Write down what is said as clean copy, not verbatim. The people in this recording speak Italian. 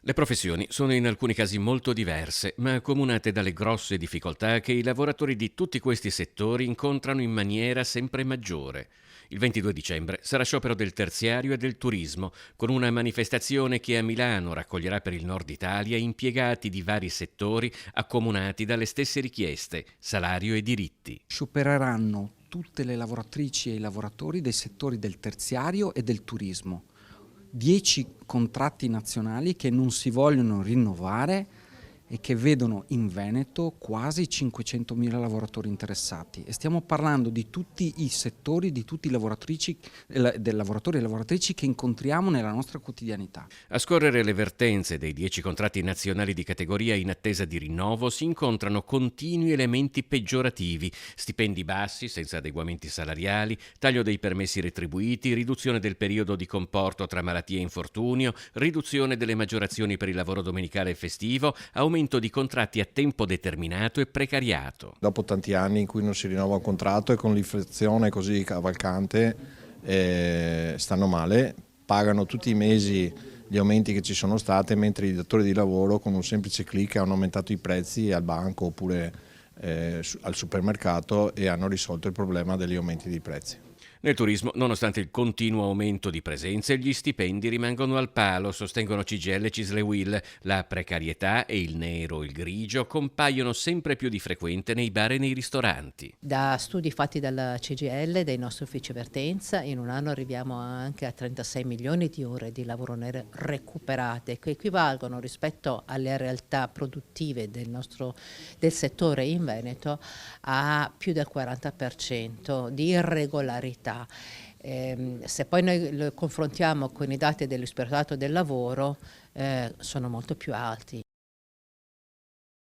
Le professioni sono in alcuni casi molto diverse, ma accomunate dalle grosse difficoltà che i lavoratori di tutti questi settori incontrano in maniera sempre maggiore. Il 22 dicembre sarà sciopero del terziario e del turismo, con una manifestazione che a Milano raccoglierà per il nord Italia impiegati di vari settori accomunati dalle stesse richieste, salario e diritti. Sciopereranno tutte le lavoratrici e i lavoratori dei settori del terziario e del turismo. 10 contratti nazionali che non si vogliono rinnovare e che vedono in Veneto quasi 500.000 lavoratori interessati. E stiamo parlando di tutti i settori, di tutti i lavoratori e lavoratrici che incontriamo nella nostra quotidianità. A scorrere le vertenze dei 10 contratti nazionali di categoria in attesa di rinnovo si incontrano continui elementi peggiorativi: stipendi bassi, senza adeguamenti salariali, taglio dei permessi retribuiti, riduzione del periodo di comporto tra malattia e infortunio, riduzione delle maggiorazioni per il lavoro domenicale e festivo, aumento di contratti a tempo determinato e precariato. Dopo tanti anni in cui non si rinnova un contratto e con l'inflazione così cavalcante stanno male, pagano tutti i mesi gli aumenti che ci sono stati, mentre i datori di lavoro con un semplice click hanno aumentato i prezzi al banco oppure al supermercato e hanno risolto il problema degli aumenti dei prezzi. Nel turismo, nonostante il continuo aumento di presenze, gli stipendi rimangono al palo, sostengono CGIL e Cislewill. La precarietà e il nero, il grigio compaiono sempre più di frequente nei bar e nei ristoranti. Da studi fatti dalla CGIL, dai nostri uffici vertenza, in un anno arriviamo anche a 36 milioni di ore di lavoro nero recuperate, che equivalgono rispetto alle realtà produttive del settore in Veneto a più del 40% di irregolarità. Se poi noi lo confrontiamo con i dati dell'Ispettorato del Lavoro, sono molto più alti.